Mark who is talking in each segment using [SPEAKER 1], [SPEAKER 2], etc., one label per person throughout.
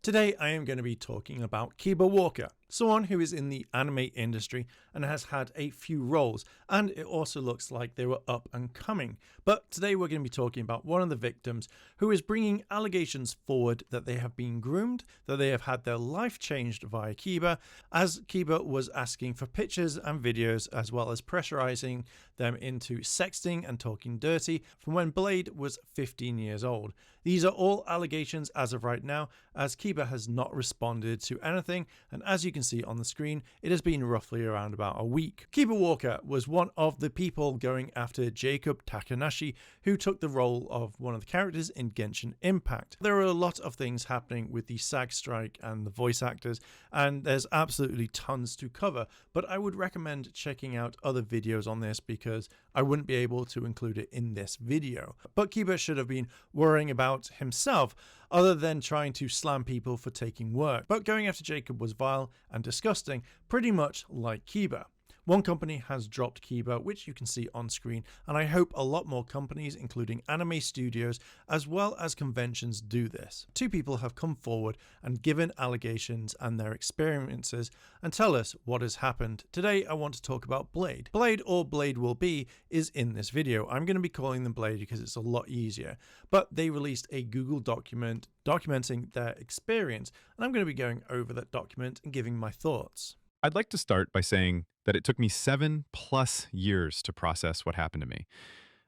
[SPEAKER 1] Today I am going to be talking about Kiba Walker, someone who is in the anime industry and has had a few roles, and it also looks like they were up and coming. But today we're going to be talking about one of the victims who is bringing allegations forward that they have been groomed, that they have had their life changed via Kiba, as Kiba was asking for pictures and videos as well as pressurizing them into sexting and talking dirty from when Blade was 15 years old. These are all allegations as of right now, as Kiba has not responded to anything, and as you can see on the screen, it has been roughly around about a week. Kiba Walker was one of the people going after Jacob Takanashi, who took the role of one of the characters in Genshin Impact. There are a lot of things happening with the SAG strike and the voice actors, and there's absolutely tons to cover, but I would recommend checking out other videos on this because I wouldn't be able to include it in this video. But Kiba should have been worrying about himself other than trying to slam people for taking work. But going after Jacob was vile and disgusting, pretty much like Kiba. One company has dropped Kiba, which you can see on screen, and I hope a lot more companies, including anime studios as well as conventions, do this. Two people have come forward and given allegations and their experiences and tell us what has happened. Today I want to talk about Blade. Blade, or Blade Will Be, is in this video. I'm going to be calling them Blade because it's a lot easier, but they released a Google document documenting their experience, and I'm going to be going over that document and giving my thoughts.
[SPEAKER 2] I'd like to start by saying that it took me 7+ years to process what happened to me.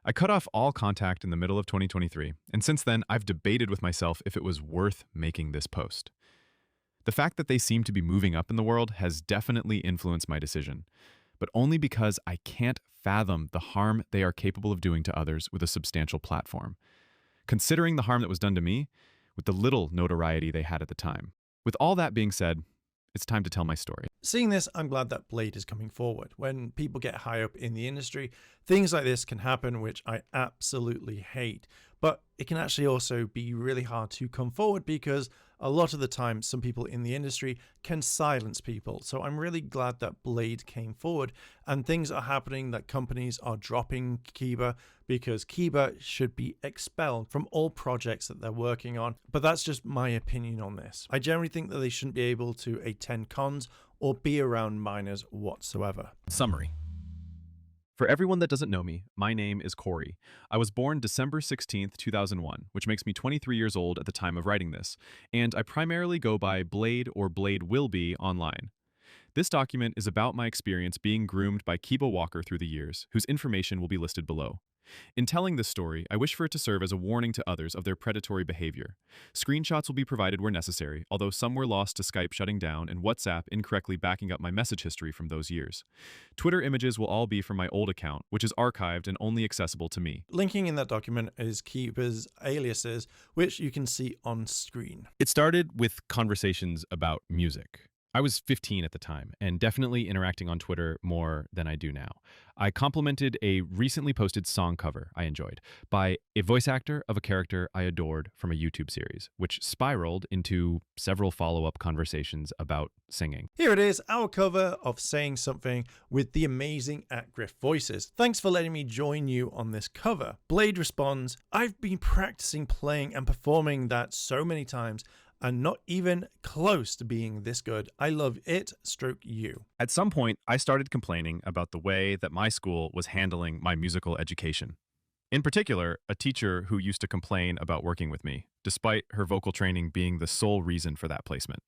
[SPEAKER 2] I cut off all contact in the middle of 2023, and since then I've debated with myself if it was worth making this post. The fact that they seem to be moving up in the world has definitely influenced my decision, but only because I can't fathom the harm they are capable of doing to others with a substantial platform, considering the harm that was done to me with the little notoriety they had at the time. With all that being said, it's time to tell my story.
[SPEAKER 1] Seeing this, I'm glad that Blade is coming forward. When people get high up in the industry, things like this can happen, which I absolutely hate. But it can actually also be really hard to come forward because a lot of the time some people in the industry can silence people. So I'm really glad that Blade came forward and things are happening, that companies are dropping Kiba because Kiba should be expelled from all projects that they're working on. But that's just my opinion on this. I generally think that they shouldn't be able to attend cons or be around minors whatsoever.
[SPEAKER 2] Summary. For everyone that doesn't know me, my name is Corey. I was born December 16th, 2001, which makes me 23 years old at the time of writing this, and I primarily go by Blade or Blade Will Be online. This document is about my experience being groomed by Kiba Walker through the years, whose information will be listed below. In telling this story, I wish for it to serve as a warning to others of their predatory behavior. Screenshots will be provided where necessary, although some were lost to Skype shutting down and WhatsApp incorrectly backing up my message history from those years. Twitter images will all be from my old account, which is archived and only accessible to me.
[SPEAKER 1] Linking in that document is Kiba's aliases, which you can see on screen.
[SPEAKER 2] It started with conversations about music. I was 15 at the time, and definitely interacting on Twitter more than I do now. I complimented a recently posted song cover I enjoyed by a voice actor of a character I adored from a YouTube series, which spiraled into several follow-up conversations about singing.
[SPEAKER 1] Here it is, our cover of Saying Something with the amazing at-Griff voices. Thanks for letting me join you on this cover. Blade responds, I've been practicing playing and performing that so many times, and not even close to being this good. I love it, stroke you.
[SPEAKER 2] At some point, I started complaining about the way that my school was handling my musical education. In particular, a teacher who used to complain about working with me, despite her vocal training being the sole reason for that placement.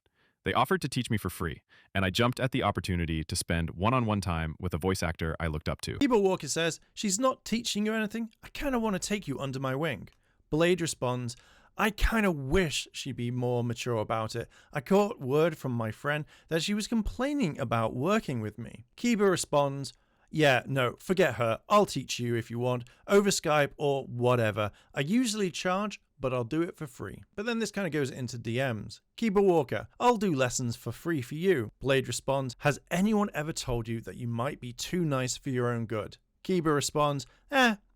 [SPEAKER 2] They offered to teach me for free, and I jumped at the opportunity to spend one-on-one time with a voice actor I looked up to.
[SPEAKER 1] Kiba Walker says, she's not teaching you anything. I kind of want to take you under my wing. Blade responds, I kind of wish she'd be more mature about it. I caught word from my friend that she was complaining about working with me. Kiba responds, yeah, no, forget her. I'll teach you if you want, over Skype or whatever. I usually charge, but I'll do it for free. But then this kind of goes into DMs. Kiba Walker, I'll do lessons for free for you. Blade responds, has anyone ever told you that you might be too nice for your own good? Kiba responds,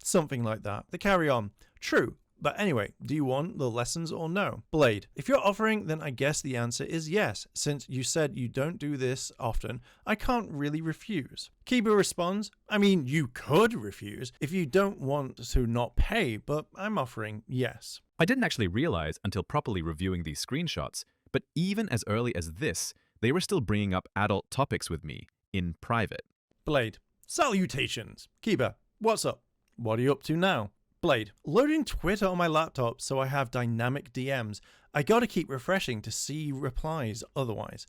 [SPEAKER 1] something like that. They carry on. True. But anyway, do you want the lessons or no? Blade, if you're offering, then I guess the answer is yes. Since you said you don't do this often, I can't really refuse. Kiba responds, I mean, you could refuse if you don't want to not pay, but I'm offering yes.
[SPEAKER 2] I didn't actually realize until properly reviewing these screenshots But even as early as this, they were still bringing up adult topics with me in private.
[SPEAKER 1] Blade. Salutations. Kiba. What's up? What are you up to now? Blade. Loading Twitter on my laptop so I have dynamic DMs. I gotta keep refreshing to see replies otherwise.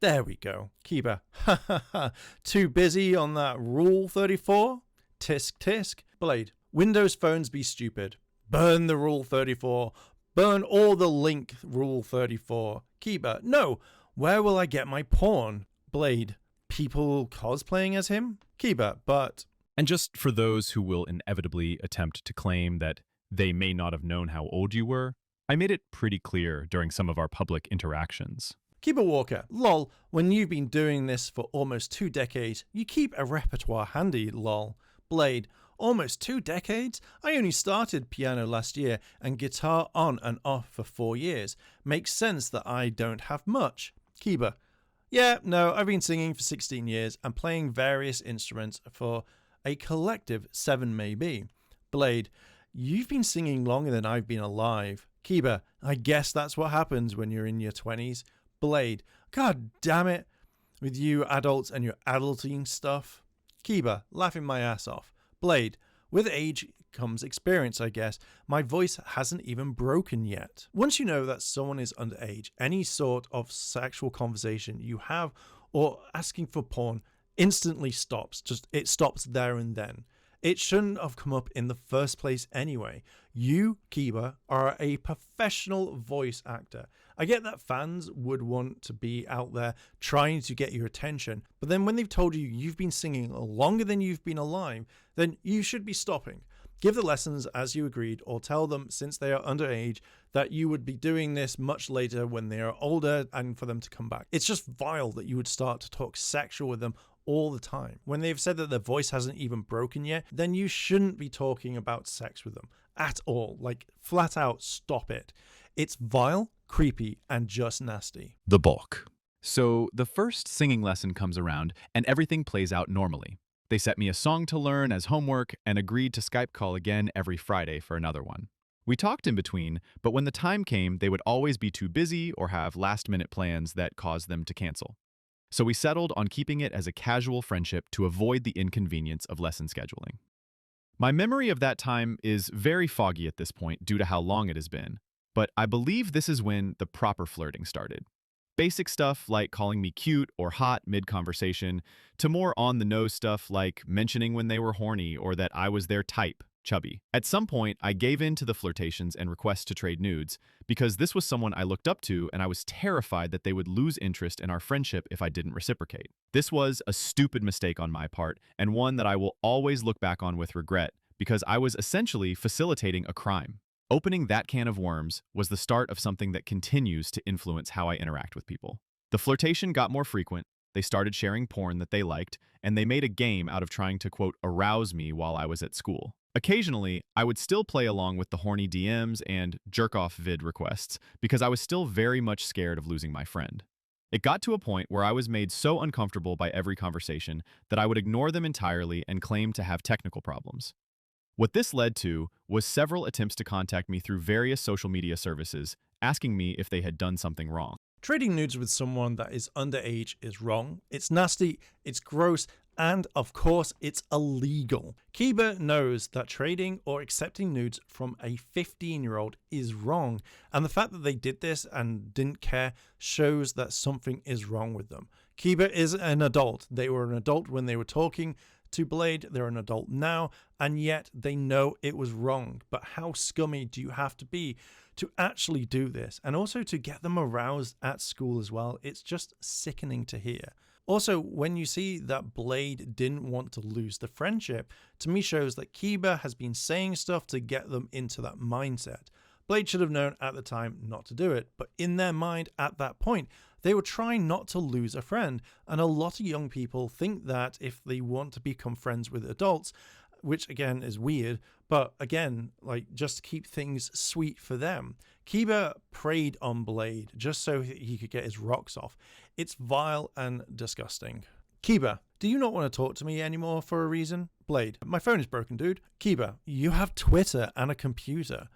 [SPEAKER 1] There we go. Kiba. Ha ha ha. Too busy on that Rule 34? Tisk tisk. Blade. Windows phones be stupid. Burn the Rule 34. Burn all the link Rule 34. Kiba. No. Where will I get my porn? Blade. People cosplaying as him? Kiba. But...
[SPEAKER 2] And just for those who will inevitably attempt to claim that they may not have known how old you were, I made it pretty clear during some of our public interactions.
[SPEAKER 1] Kiba Walker. Lol. When you've been doing this for almost 2 decades, you keep a repertoire handy, lol. Blade. Almost 2 decades? I only started piano last year and guitar on and off for 4 years. Makes sense that I don't have much. Kiba. Yeah, no, I've been singing for 16 years and playing various instruments for a collective 7 maybe. Blade. You've been singing longer than I've been alive. Kiba. I guess that's what happens when you're in your 20s. Blade. God damn it. With you adults and your adulting stuff. Kiba. Laughing my ass off. Blade. With age comes experience, I guess. My voice hasn't even broken yet. Once you know that someone is underage, any sort of sexual conversation you have or asking for porn instantly stops. It stops there and then. It shouldn't have come up in the first place anyway. You, Kiba, are a professional voice actor. I get that fans would want to be out there trying to get your attention, but then when they've told you you've been singing longer than you've been alive, then you should be stopping. Give the lessons as you agreed, or tell them, since they are underage, that you would be doing this much later when they are older and for them to come back. It's just vile that you would start to talk sexual with them all the time. When they've said that their voice hasn't even broken yet, then you shouldn't be talking about sex with them at all. Like, flat out stop it. It's vile, creepy, and just nasty.
[SPEAKER 2] The bulk. So the first singing lesson comes around and everything plays out normally. They set me a song to learn as homework and agreed to Skype call again every Friday for another one. We talked in between, but when the time came, they would always be too busy or have last-minute plans that caused them to cancel. So we settled on keeping it as a casual friendship to avoid the inconvenience of lesson scheduling. My memory of that time is very foggy at this point due to how long it has been, but I believe this is when the proper flirting started. Basic stuff like calling me cute or hot mid-conversation, to more on-the-nose stuff like mentioning when they were horny or that I was their type, chubby. At some point, I gave in to the flirtations and requests to trade nudes because this was someone I looked up to and I was terrified that they would lose interest in our friendship if I didn't reciprocate. This was a stupid mistake on my part and one that I will always look back on with regret because I was essentially facilitating a crime. Opening that can of worms was the start of something that continues to influence how I interact with people. The flirtation got more frequent, they started sharing porn that they liked, and they made a game out of trying to, quote, arouse me while I was at school. Occasionally, I would still play along with the horny DMs and jerk-off vid requests because I was still very much scared of losing my friend. It got to a point where I was made so uncomfortable by every conversation that I would ignore them entirely and claim to have technical problems. What this led to was several attempts to contact me through various social media services, asking me if they had done something wrong.
[SPEAKER 1] Trading nudes with someone that is underage is wrong. It's nasty, it's gross, and of course, it's illegal. Kiba knows that trading or accepting nudes from a 15-year-old is wrong, and the fact that they did this and didn't care shows that something is wrong with them. Kiba is an adult. They were an adult when they were talking to Blade, they're an adult now, and yet they know it was wrong. But how scummy do you have to be to actually do this? And also to get them aroused at school as well. It's just sickening to hear. Also, when you see that Blade didn't want to lose the friendship, to me shows that Kiba has been saying stuff to get them into that mindset. Blade should have known at the time not to do it, but in their mind at that point, they were trying not to lose a friend, and a lot of young people think that if they want to become friends with adults, which again is weird, but again, like, just keep things sweet for them. Kiba preyed on Blade just so he could get his rocks off. It's vile and disgusting. Kiba, do you not want to talk to me anymore for a reason? Blade, my phone is broken, dude. Kiba, you have Twitter and a computer.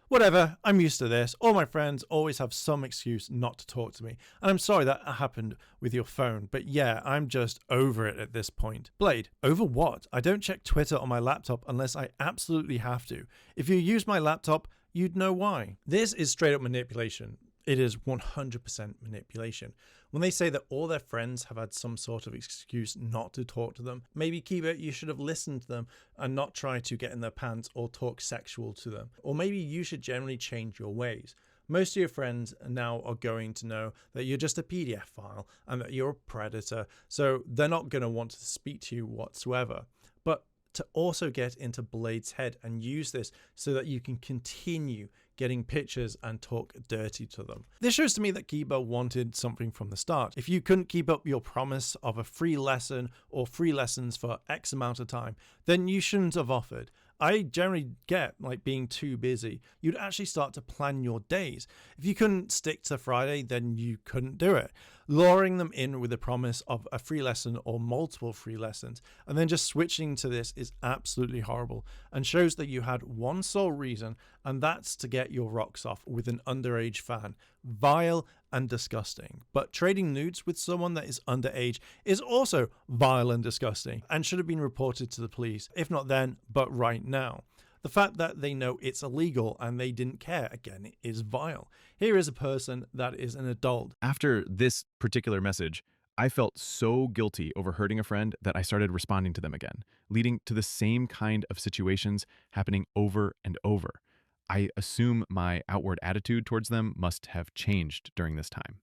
[SPEAKER 1] Whatever, I'm used to this. All my friends always have some excuse not to talk to me. And I'm sorry that happened with your phone, but yeah, I'm just over it at this point. Blade, over what? I don't check Twitter on my laptop unless I absolutely have to. If you use my laptop, you'd know why. This is straight up manipulation. It is 100% manipulation. When they say that all their friends have had some sort of excuse not to talk to them, maybe Kiba, you should have listened to them and not try to get in their pants or talk sexual to them. Or maybe you should generally change your ways. Most of your friends now are going to know that you're just a PDF file and that you're a predator, so they're not going to want to speak to you whatsoever. But to also get into Blade's head and use this so that you can continue getting pictures and talk dirty to them. This shows to me that Kiba wanted something from the start. If you couldn't keep up your promise of a free lesson or free lessons for X amount of time, then you shouldn't have offered. I generally get like being too busy. You'd actually start to plan your days. If you couldn't stick to Friday, then you couldn't do it. Luring them in with the promise of a free lesson or multiple free lessons, and then just switching to this is absolutely horrible and shows that you had one sole reason, and that's to get your rocks off with an underage fan. Vile and disgusting. But trading nudes with someone that is underage is also vile and disgusting and should have been reported to the police, if not then, but right now. The fact that they know it's illegal and they didn't care, again, is vile. Here is a person that is an adult.
[SPEAKER 2] After this particular message, I felt so guilty over hurting a friend that I started responding to them again, leading to the same kind of situations happening over and over. I assume my outward attitude towards them must have changed during this time.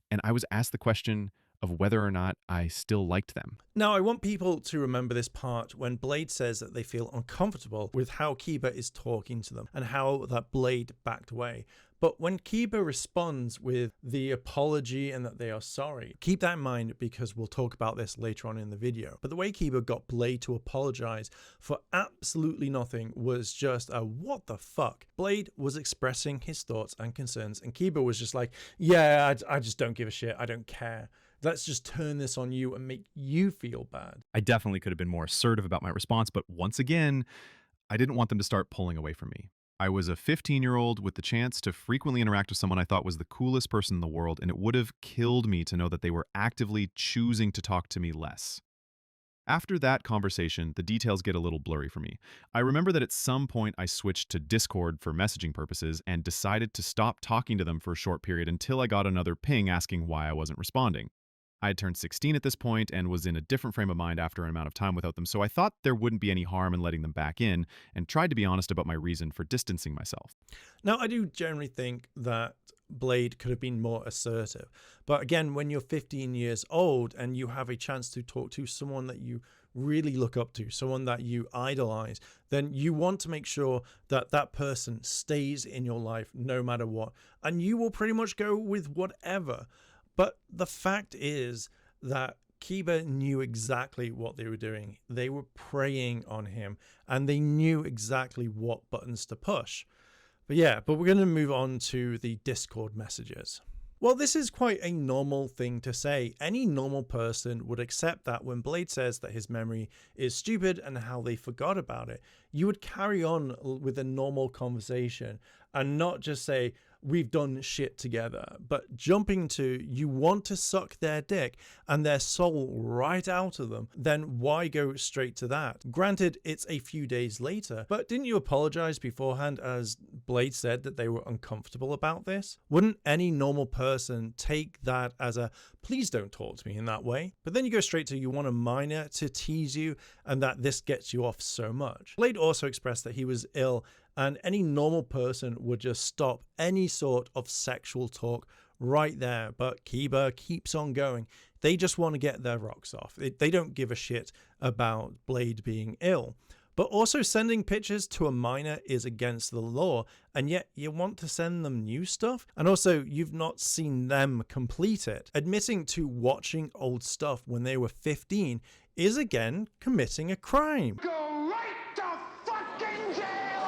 [SPEAKER 2] And I was asked the question of whether or not I still liked them.
[SPEAKER 1] Now, I want people to remember this part when Blade says that they feel uncomfortable with how Kiba is talking to them and how that Blade backed away. But when Kiba responds with the apology and that they are sorry, keep that in mind because we'll talk about this later on in the video. But the way Kiba got Blade to apologize for absolutely nothing was just a what the fuck. Blade was expressing his thoughts and concerns, and Kiba was just like, yeah, I just don't give a shit. I don't care. Let's just turn this on you and make you feel bad.
[SPEAKER 2] I definitely could have been more assertive about my response, but once again, I didn't want them to start pulling away from me. I was a 15-year-old with the chance to frequently interact with someone I thought was the coolest person in the world, and it would have killed me to know that they were actively choosing to talk to me less. After that conversation, the details get a little blurry for me. I remember that at some point I switched to Discord for messaging purposes and decided to stop talking to them for a short period until I got another ping asking why I wasn't responding. I had turned 16 at this point and was in a different frame of mind after an amount of time without them, so I thought there wouldn't be any harm in letting them back in and tried to be honest about my reason for distancing myself.
[SPEAKER 1] Now, I do generally think that Blade could have been more assertive. But again, when you're 15 years old and you have a chance to talk to someone that you really look up to, someone that you idolize, then you want to make sure that that person stays in your life no matter what. And you will pretty much go with whatever. But the fact is that Kiba knew exactly what they were doing. They were preying on him and they knew exactly what buttons to push. But we're going to move on to the Discord messages. Well, this is quite a normal thing to say. Any normal person would accept that when Blade says that his memory is stupid and how they forgot about it, you would carry on with a normal conversation and not just say, we've done shit together, but jumping to you want to suck their dick and their soul right out of them, then why go straight to that? Granted, it's a few days later, but didn't you apologize beforehand as Blade said that they were uncomfortable about this? Wouldn't any normal person take that as a please don't talk to me in that way? But then you go straight to you want a minor to tease you and that this gets you off so much. Blade also expressed that he was ill and any normal person would just stop any sort of sexual talk right there. But Kiba keeps on going. They just want to get their rocks off. They don't give a shit about Blade being ill. But also sending pictures to a minor is against the law, and yet you want to send them new stuff? And also, you've not seen them complete it. Admitting to watching old stuff when they were 15 is again committing a crime.
[SPEAKER 3] Go right to fucking jail!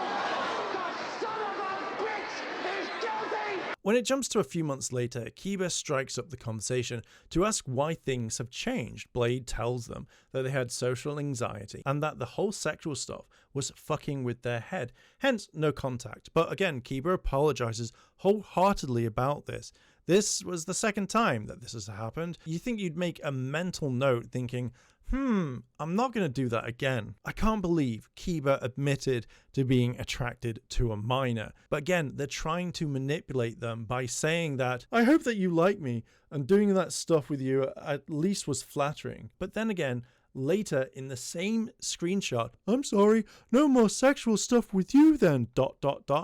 [SPEAKER 3] The son of a bitch is guilty!
[SPEAKER 1] When it jumps to a few months later, Kiba strikes up the conversation to ask why things have changed. Blade tells them that they had social anxiety and that the whole sexual stuff was fucking with their head, hence no contact. But again, Kiba apologizes wholeheartedly about this. This was the second time that this has happened. You think you'd make a mental note thinking, I'm not going to do that again. I can't believe Kiba admitted to being attracted to a minor. But again, they're trying to manipulate them by saying that, I hope that you like me, and doing that stuff with you at least was flattering. But then again, later in the same screenshot, I'm sorry, no more sexual stuff with you then, ...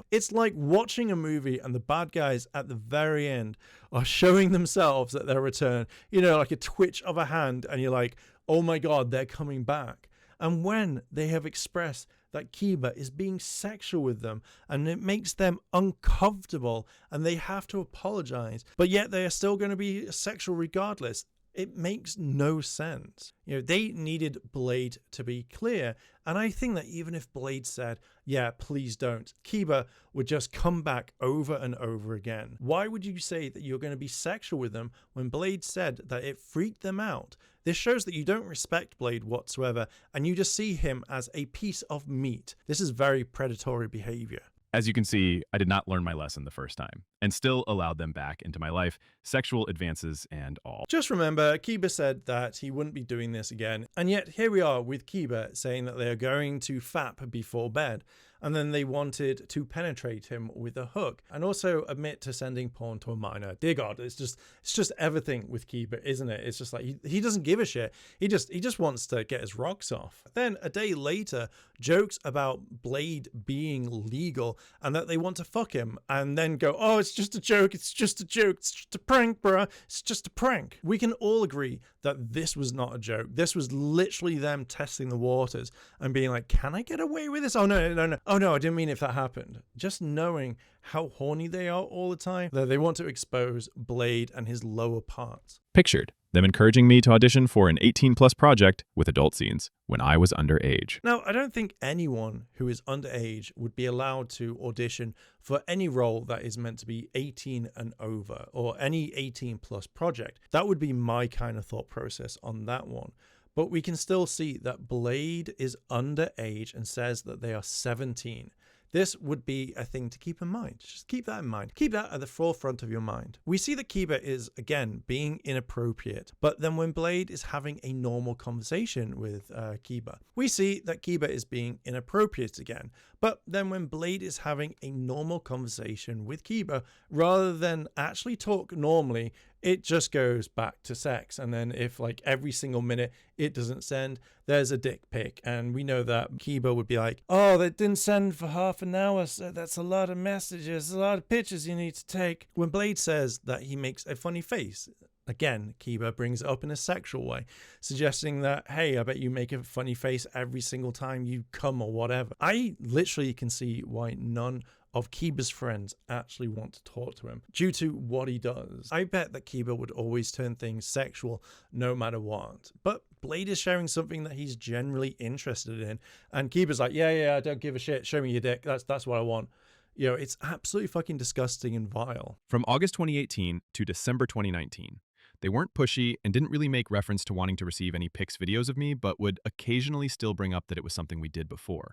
[SPEAKER 1] It's like watching a movie and the bad guys at the very end are showing themselves at their return, like a twitch of a hand, and you're like, oh my god, they're coming back. And when they have expressed that Kiba is being sexual with them and it makes them uncomfortable and they have to apologize, but yet they are still going to be sexual regardless, it makes no sense. They needed Blade to be clear. And I think that even if Blade said, yeah, please don't, Kiba would just come back over and over again. Why would you say that you're going to be sexual with them when Blade said that it freaked them out? This shows that you don't respect Blade whatsoever and you just see him as a piece of meat. This is very predatory behavior.
[SPEAKER 2] As you can see, I did not learn my lesson the first time, and still allowed them back into my life, sexual advances and all.
[SPEAKER 1] Just remember, Kiba said that he wouldn't be doing this again, and yet here we are with Kiba saying that they are going to fap before bed, and then they wanted to penetrate him with a hook, and also admit to sending porn to a minor. Dear God, it's just everything with Kiba, isn't it? It's just like he doesn't give a shit. He just wants to get his rocks off. Then a day later, jokes about Blade being legal and that they want to fuck him, and then go, oh, it's just a joke, it's just a joke, it's just a prank, bruh, it's just a prank. We can all agree that this was not a joke. This was literally them testing the waters and being like, can I get away with this? Oh, no. Oh, no, I didn't mean if that happened. Just knowing how horny they are all the time, that they want to expose Blade and his lower parts.
[SPEAKER 2] Pictured them encouraging me to audition for an 18-plus project with adult scenes when I was underage.
[SPEAKER 1] Now, I don't think anyone who is underage would be allowed to audition for any role that is meant to be 18 and over, or any 18-plus project. That would be my kind of thought process on that one. But we can still see that Blade is underage and says that they are 17. This would be a thing to keep in mind. Just keep that in mind. Keep that at the forefront of your mind. We see that Kiba is, again, being inappropriate. But then when Blade is having a normal conversation with Kiba, we see that Kiba is being inappropriate again. But then when Blade is having a normal conversation with Kiba, rather than actually talk normally, it just goes back to sex. And then if like every single minute it doesn't send, there's a dick pic. And we know that Kiba would be like, oh, that didn't send for half an hour. So that's a lot of messages, a lot of pictures you need to take. When Blade says that he makes a funny face, again, Kiba brings it up in a sexual way, suggesting that, hey, I bet you make a funny face every single time you come or whatever. I literally can see why none of Kiba's friends actually want to talk to him due to what he does. I bet that Kiba would always turn things sexual no matter what. But Blade is sharing something that he's generally interested in, and Kiba's like, yeah, I don't give a shit. Show me your dick. That's what I want. It's absolutely fucking disgusting and vile.
[SPEAKER 2] From August 2018 to December 2019, they weren't pushy and didn't really make reference to wanting to receive any pics videos of me, but would occasionally still bring up that it was something we did before.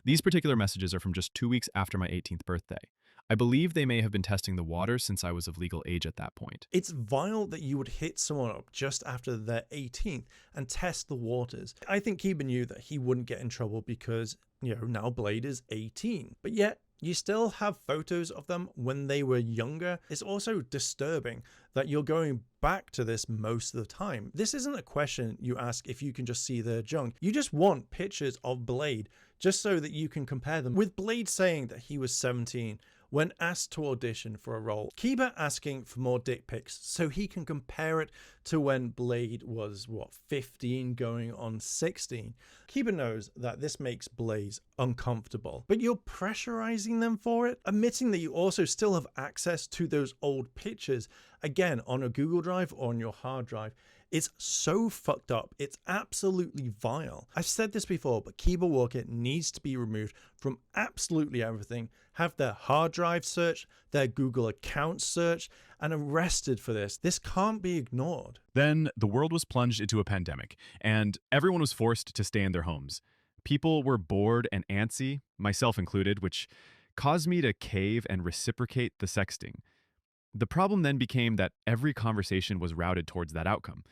[SPEAKER 2] These particular messages are from just 2 weeks after my 18th birthday. I believe they may have been testing the waters since I was of legal age at that point.
[SPEAKER 1] It's vile that you would hit someone up just after their 18th and test the waters. I think Kiba knew that he wouldn't get in trouble because, now Blade is 18. But yet, you still have photos of them when they were younger. It's also disturbing that you're going back to this most of the time. This isn't a question you ask if you can just see their junk. You just want pictures of Blade just so that you can compare them. With Blade saying that he was 17 when asked to audition for a role, Kiba asking for more dick pics so he can compare it to when Blade was, 15 going on 16. Kiba knows that this makes Blaze uncomfortable, but you're pressurizing them for it, admitting that you also still have access to those old pictures, again, on a Google Drive or on your hard drive. It's so fucked up. It's absolutely vile. I've said this before, but Kiba Walker needs to be removed from absolutely everything, have their hard drive searched, their Google account searched, and arrested for this. This can't be ignored.
[SPEAKER 2] Then the world was plunged into a pandemic, and everyone was forced to stay in their homes. People were bored and antsy, myself included, which caused me to cave and reciprocate the sexting. The problem then became that every conversation was routed towards that outcome.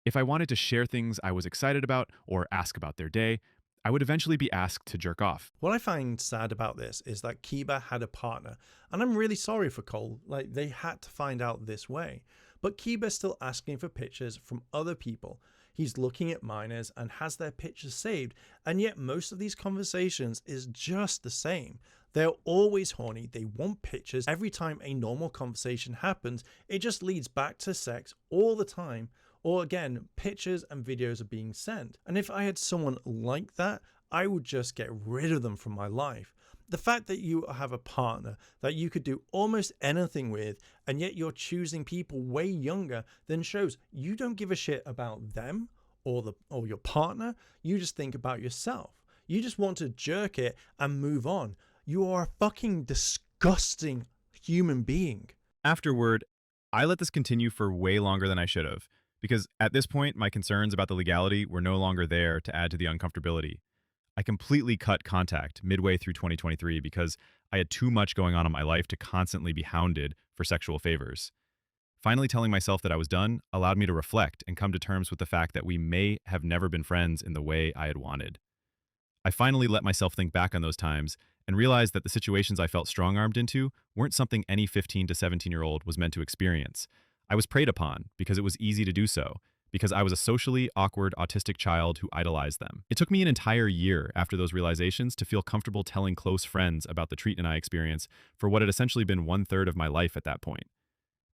[SPEAKER 2] If I wanted to share things I was excited about or ask about their day, I would eventually be asked to jerk off.
[SPEAKER 1] What I find sad about this is that Kiba had a partner, and I'm really sorry for Cole, like they had to find out this way. But Kiba's still asking for pictures from other people. He's looking at minors and has their pictures saved, and yet most of these conversations is just the same. They're always horny, they want pictures. Every time a normal conversation happens, it just leads back to sex all the time. Or again, pictures and videos are being sent. And if I had someone like that, I would just get rid of them from my life. The fact that you have a partner that you could do almost anything with, and yet you're choosing people way younger, then shows you don't give a shit about them or your partner. You just think about yourself. You just want to jerk it and move on. You are a fucking disgusting human being.
[SPEAKER 2] Afterward, I let this continue for way longer than I should have, because at this point, my concerns about the legality were no longer there to add to the uncomfortability. I completely cut contact midway through 2023 because I had too much going on in my life to constantly be hounded for sexual favors. Finally telling myself that I was done allowed me to reflect and come to terms with the fact that we may have never been friends in the way I had wanted. I finally let myself think back on those times and realized that the situations I felt strong-armed into weren't something any 15 to 17-year-old was meant to experience. I was preyed upon because it was easy to do so, because I was a socially awkward autistic child who idolized them. It took me an entire year after those realizations to feel comfortable telling close friends about the treatment I experienced for what had essentially been 1/3 of my life at that point.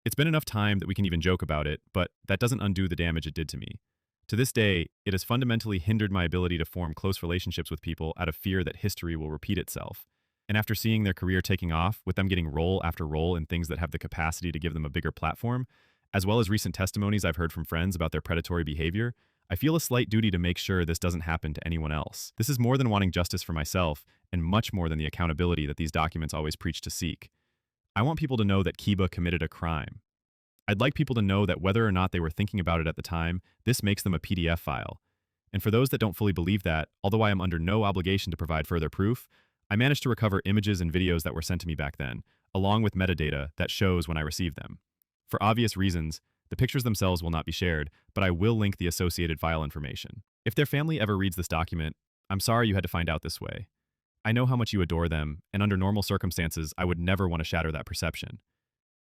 [SPEAKER 2] It's been enough time that we can even joke about it, but that doesn't undo the damage it did to me. To this day, it has fundamentally hindered my ability to form close relationships with people out of fear that history will repeat itself. And after seeing their career taking off, with them getting role after role in things that have the capacity to give them a bigger platform, as well as recent testimonies I've heard from friends about their predatory behavior, I feel a slight duty to make sure this doesn't happen to anyone else. This is more than wanting justice for myself, and much more than the accountability that these documents always preach to seek. I want people to know that Kiba committed a crime. I'd like people to know that whether or not they were thinking about it at the time, this makes them a PDF file. And for those that don't fully believe that, although I am under no obligation to provide further proof, I managed to recover images and videos that were sent to me back then, along with metadata that shows when I received them. For obvious reasons, the pictures themselves will not be shared, but I will link the associated file information. If their family ever reads this document, I'm sorry you had to find out this way. I know how much you adore them, and under normal circumstances, I would never want to shatter that perception.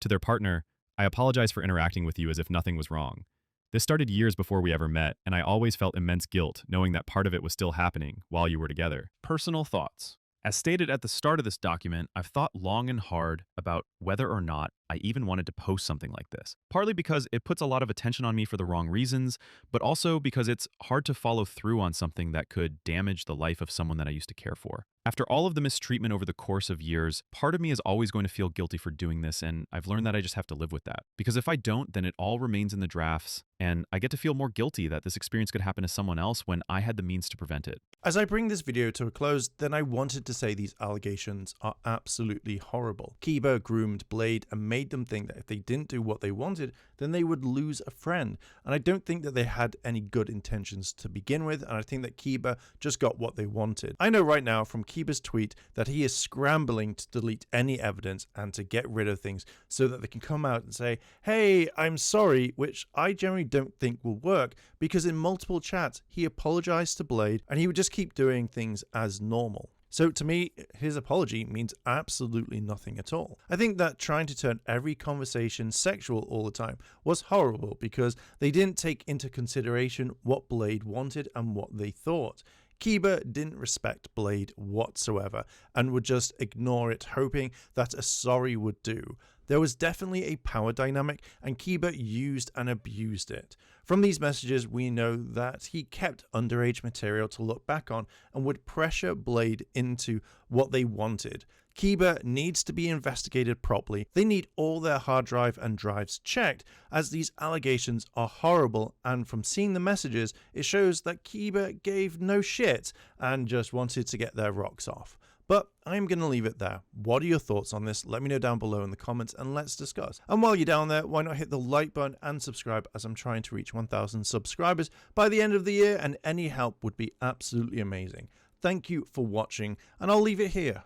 [SPEAKER 2] To their partner, I apologize for interacting with you as if nothing was wrong. This started years before we ever met, and I always felt immense guilt knowing that part of it was still happening while you were together. Personal thoughts. As stated at the start of this document, I've thought long and hard about whether or not I even wanted to post something like this. Partly because it puts a lot of attention on me for the wrong reasons, but also because it's hard to follow through on something that could damage the life of someone that I used to care for. After all of the mistreatment over the course of years, part of me is always going to feel guilty for doing this, and I've learned that I just have to live with that. Because if I don't, then it all remains in the drafts, and I get to feel more guilty that this experience could happen to someone else when I had the means to prevent it.
[SPEAKER 1] As I bring this video to a close, then I wanted to say these allegations are absolutely horrible. Kiba groomed Blade and made them think that if they didn't do what they wanted, then they would lose a friend. And I don't think that they had any good intentions to begin with, and I think that Kiba just got what they wanted. I know right now from Kiba's tweet that he is scrambling to delete any evidence and to get rid of things so that they can come out and say, hey, I'm sorry, which I generally don't think will work, because in multiple chats he apologized to Blade and he would just keep doing things as normal. So to me, his apology means absolutely nothing at all. I think that trying to turn every conversation sexual all the time was horrible because they didn't take into consideration what Blade wanted and what they thought. Kiba didn't respect Blade whatsoever and would just ignore it, hoping that a sorry would do. There was definitely a power dynamic, and Kiba used and abused it. From these messages, we know that he kept underage material to look back on and would pressure Blade into what they wanted. Kiba needs to be investigated properly. They need all their hard drive and drives checked, as these allegations are horrible, and from seeing the messages, it shows that Kiba gave no shit and just wanted to get their rocks off. But I'm going to leave it there. What are your thoughts on this? Let me know down below in the comments and let's discuss. And while you're down there, why not hit the like button and subscribe, as I'm trying to reach 1,000 subscribers by the end of the year, and any help would be absolutely amazing. Thank you for watching, and I'll leave it here.